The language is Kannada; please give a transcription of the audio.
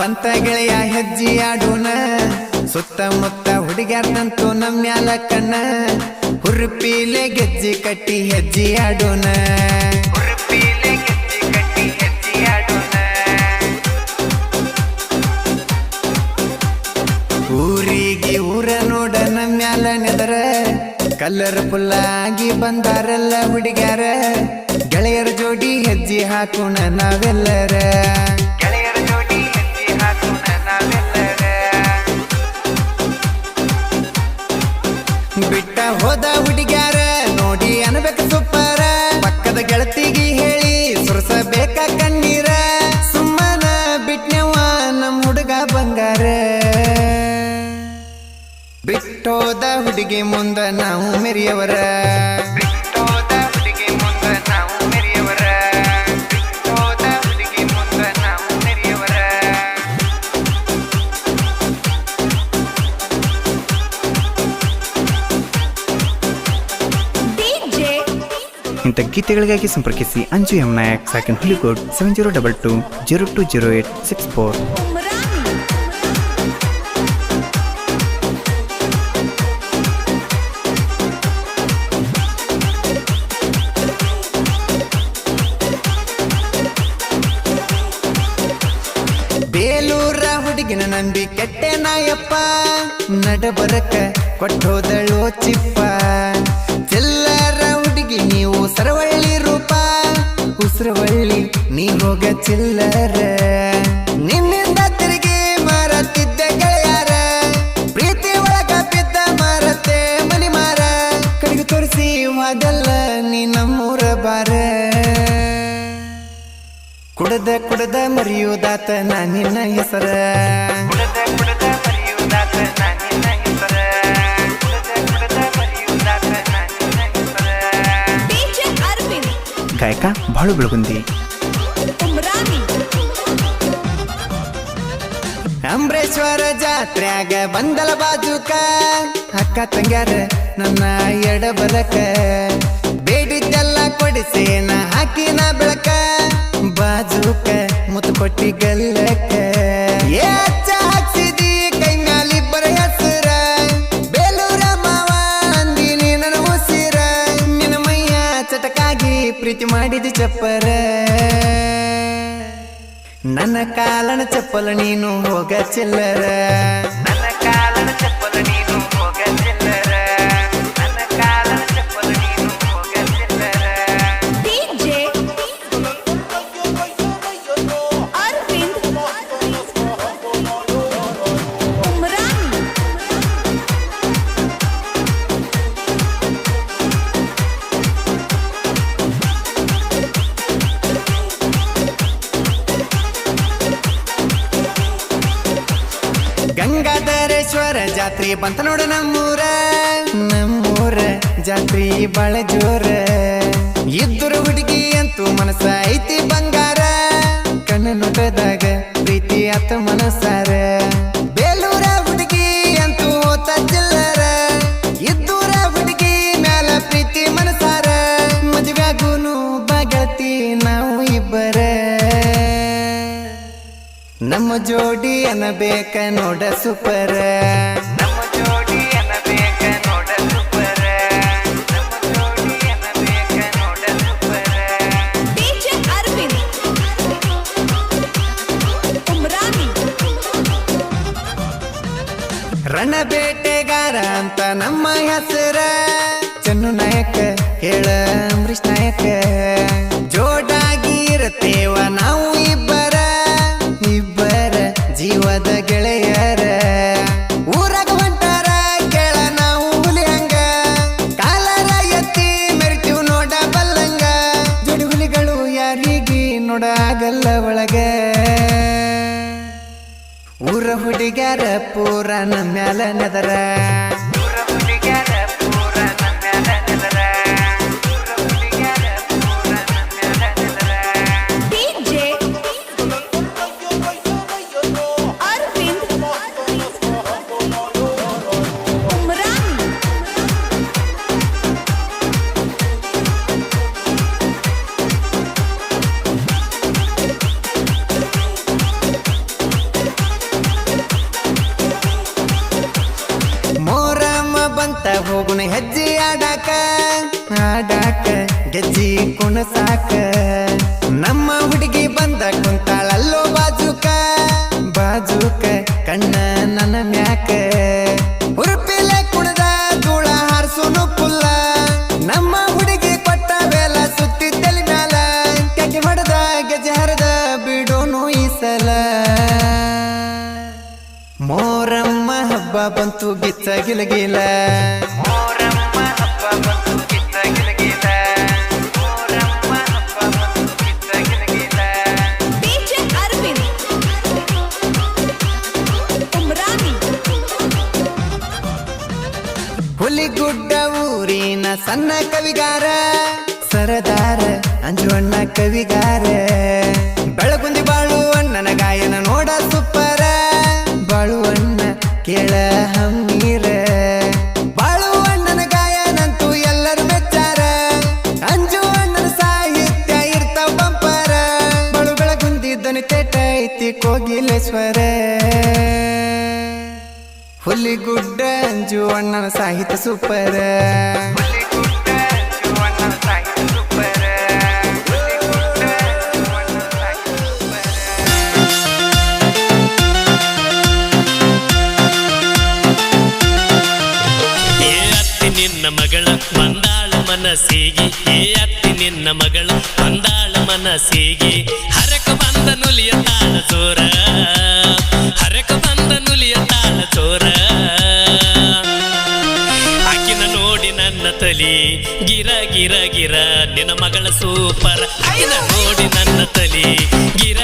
ಬಂತ ಗೆಳೆಯ ಹೆಜ್ಜಿ ಆಡೋಣ ಸುತ್ತಮುತ್ತ ಹುಡುಗ್ಯಾರ್ದಂತೂ ನಮ್ಮ್ಯಾಲ ಕಣ್ಣ ಹುರುಪೀಲೆ ಗೆಜ್ಜಿ ಕಟ್ಟಿ ಹೆಜ್ಜಿ ಆಡೋಣ ಊರಿಗೆ ಊರ ನೋಡ ನಮ್ಮ್ಯಾಲ ನೆದರ ಕಲರ್ಫುಲ್ ಆಗಿ ಬಂದಾರಲ್ಲ ಹುಡುಗ್ಯಾರ ಗೆಳೆಯರ ಜೋಡಿ ಹೆಜ್ಜಿ ಹಾಕೋಣ ನಾವೆಲ್ಲರ ಬಿಟ್ಟ ಹೋದ ಹುಡುಗ್ಯಾರ ನೋಡಿ ಅನ್ಬೇಕು ಸೂಪರ ಪಕ್ಕದ ಗೆಳತಿಗೆ ಹೇಳಿ ಸುರಸಬೇಕ ಕಣ್ಣೀರ ಸುಮ್ಮನ ಬಿಟ್ನವ ನಮ್ ಹುಡುಗ ಬಂಗಾರ ಬಿಟ್ಟೋದ ಹುಡುಗಿ ಮುಂದ ನಾವು ಮೆರಿಯವರ ಇಂಥ ಗೀತೆಗಳಿಗಾಗಿ ಸಂಪರ್ಕಿಸಿ ಅಂಜು ಎಂ ನಾಯಕ್ ಸಾಕಿನ್ ಹುಲಿಕೋಡ್ 7022020864. ಬೇಲೂರ ಹುಡುಗಿನ ನಂಬಿ ಕೆಟ್ಟೆ ನಾಯಪ್ಪ ನಡಬರಕ ಕೊಟ್ಟೋದಳು ಚಿಪ್ಪ ಚೆಲ್ಲರ ಹುಡುಗಿ ನೀವು ಸರವಳ್ಳಿ ರೂಪ ಉಸ್ರವಳ್ಳಿ ನೀ ಹೋಗ ಚಿಲ್ಲರ ನಿನ್ನಿಂದ ತಿರುಗಿ ಮರತಿದ್ದ ಗೆಳೆಯಾರ ಪ್ರೀತಿ ಒಳಗ ಬಿದ್ದ ಮರತೆ ಮನಿ ಮಾರ ಕಡೆಗೆ ತೋರಿಸಿ ವಾದಲ್ಲ ನೀ ನಮ್ಮೂರ ಬಾರ ಕುಡದ ಮರಿಯುದಾತ ನಿನ್ನ ಹೆಸರ ಗಾಯಕ ಬಾಳು ಬೆಳಗುಂದಿ ಅಂಬರೇಶ್ವರ ಜಾತ್ರ್ಯಾಗ ಬಂದಲ ಬಾಜುಕ ಅಕ್ಕ ತಂಗ್ಯಾರ ನನ್ನ ಎಡಬಲಕ ಬೇಡಿದ್ದೆಲ್ಲ ಕೊಡಿಸೇನ ಹಾಕಿನ ಬೆಳಕ ಬಾಜುಕ ಮುತ್ತು ಕೊಟ್ಟಿ ಗಲ್ಲಕ ಹಾಕ್ಸಿದಿ ಕೈ ಮ್ಯಾಲಿಬ್ಬರ ಹೆಸರ ಬೇಲೂರ ಮಾವ ಅಂದಿನಿ ನನ್ನ ಉಸಿರ ನಿನ್ನ ಮೈಯ ಚಟಕಾಗಿ ಪ್ರೀತಿ ಮಾಡಿದ ಚಪ್ಪರ ನನ್ನ ಕಾಲನ ಚಪ್ಪಲ ನೀನು ಹೋಗ ಚಿಲ್ಲರ ನನ್ನ ಕಾಲನ ಚಪ್ಪಲ ನೀನು ಹೋಗ ಚಿಲ್ಲರ ನನ್ನ ಕಾಲನ ಚಪ್ಪಲ ನೀನು ಹೋಗ ಚಿಲ್ಲರ ಗಂಗಾಧರೇಶ್ವರ ಜಾತ್ರೆ ಬಂತ ನೋಡ ನಮ್ಮೂರ ಜಾತ್ರೆ ಬಾಳ ಜೋರ ಇದ್ದರು ಹುಡುಗಿ ಅಂತೂ ಮನಸ್ಸ ಐತಿ ಬಂಗಾರ ಕಣ್ಣು ನೋಟದಾಗ ಪ್ರೀತಿ ಆತ ಮನಸ್ಸಾರ ಬೇಲೂರ ಹುಡುಗಿ ಅಂತೂ ಹೋತ ಚಿಲ್ಲರ ಇದ್ದೂರ ಹುಡುಗಿ ಮ್ಯಾಲ ಪ್ರೀತಿ ಮನಸ್ಸಾರ ಮದುವೆಗೂನು ಬಗತಿ ನಾವು ಇಬ್ಬರ ನಮ್ಮ ಜೋಡಿ ಅನ್ನಬೇಕ ನೋಡ ಸೂಪರ ನಮ್ಮ ಜೋಡಿ ಅನ್ನಬೇಕ ನೋಡ ಸೂಪರ ನಮ್ಮ ಜೋಡಿ ಅನ್ನಬೇಕ ನೋಡ ಸೂಪರ ರಣಬೇಟೆಗಾರ ಅಂತ ನಮ್ಮ ಹೆಸರ ಚನ್ನು ನಾಯಕ ಹೇಳ ಅಂಬರೀಶ್ ನಾಯಕ ಜೋಡಾಗಿ ಇರತೇವ ನಾವು ಇಬ್ಬರ ಜೀವದ ಗೆಳೆಯರ ಊರಾಗ ಹೊಂಟಾರ ಕೇಳ ನಾವು ಹುಲಿ ಹಂಗ ಕಾಲರ ಎತ್ತಿ ಮೆರಿತೀವ್ ನೋಡ ಬಲ್ಲಂಗ ಜೋಡಿ ಹುಲಿಗಳು ಯಾರಿಗಿ ನೋಡ ಆಗಲ್ಲ ಒಳಗ ಊರ ಹುಡುಗ್ಯಾರ ಪೂರ ನಮ್ಮ್ಯಾಲ ನೆದರ ಮತ್ತ ಹೋಗುಣ ಹೆಜ್ಜೆ ಆಡಾಕ ಆಡಾಕ ಗೆಜ್ಜಿ ಕುಣಸಾಕ ನಮ್ಮ ಹುಡುಗಿ ಬಂದ ಕುಂತಾಳಲ್ಲೋ ಬಾಜುಕ ಬಾಜುಕ ಕಣ್ಣ ನನ್ನ ಮ್ಯಾಕ ಉರುಪಿಲೆ ಕುಣದ ಧೂಳ ಹಾರ್ಸುನು ಪುಲ್ಲ ನಮ್ಮ ಹುಡುಗಿ ಕೊಟ್ಟ ಬೇಲ ಸುತ್ತಿ ತಲೆ ಮ್ಯಾಲ ಕೆಗೆ ಹೊಡೆದ ಗೆಜ್ಜೆ ಹರಿದ ಬಿಡೋನು ಈ ಸಲ ಮೋರಮ್ಮ ಹಬ್ಬ ಬಂತು ಗಿಚ್ಚ ಗಿಲಗಿಲ ಮೋರಮ್ಮ ಹಬ್ಬ ಬಂತು ಗಿಚ್ಚ ಗಿಲಗಿಲ ಮೋರಮ್ಮ ಹಬ್ಬ ಬಂತು ಗಿಚ್ಚ ಗಿಲಗಿಲ DJ Arvind Umrani ಹುಲಿಗುಡ್ಡ ಊರಿನ ಸಣ್ಣ ಕವಿಗಾರ ಸರದಾರ ಅಂಜುವಣ್ಣ ಕವಿಗಾರ ಬೆಳಗುಂದಿ ಬಾಳುವಣ್ಣನ ಗಾಯನ ನೋಡ ಸುಪ್ಪರ ಬಾಳುವಣ್ಣ ಕೇಳ ಹಮ್ಮೀರ ಬಾಳುವಣ್ಣನ ಗಾಯನಂತೂ ಎಲ್ಲರೂ ಮೆಚ್ಚಾರ ಅಂಜುವಣ್ಣನ ಸಾಹಿತ್ಯ ಇರ್ತಾವ ಬಂಪರ ಬಾಳು ಬೆಳಗುಂದಿ ದನಿ ತೇಟ ಐತಿ ಕೋಗಿಲೇಶ್ವರ ಹುಲಿಗುಡ್ಡ ಅಂಜುವಣ್ಣನ ಸಾಹಿತ್ಯ ಸೂಪರ ಹುಲಿಗುಡ್ಡ ಅಂಜುವಣ್ಣನ ಸಾಹಿತ್ಯ ಸೂಪರ ಹುಲಿಗುಡ್ಡ ಅಂಜುವಣ್ಣನ ಸಾಹಿತ್ಯ ಸೂಪರ ಏ ಅತ್ತಿ ನಿನ್ನ ಮಗಳ ಬಂದಾಳ ಮನಸ್ಸಿಗೆ ಏ ಅತ್ತಿ ನಿನ್ನ ಮಗಳ ಬಂದಾಳ ಮನಸ್ಸಿಗೆ ಹರಕ ಬಂದ ನುಲಿಯ ತಾಳ ಚೋರ ಹರಕ ಬಂದ ನುಲಿಯ ತಾಳ ಚೋರ ಆಕಿನ ನೋಡಿ ನನ್ನ ತಲಿ ಗಿರ ಗಿರ ಗಿರ ನಿನ್ನ ಮಗಳ ಸೂಪರ್ ಆಕಿನ ನೋಡಿ ನನ್ನ ತಲಿ ಗಿರ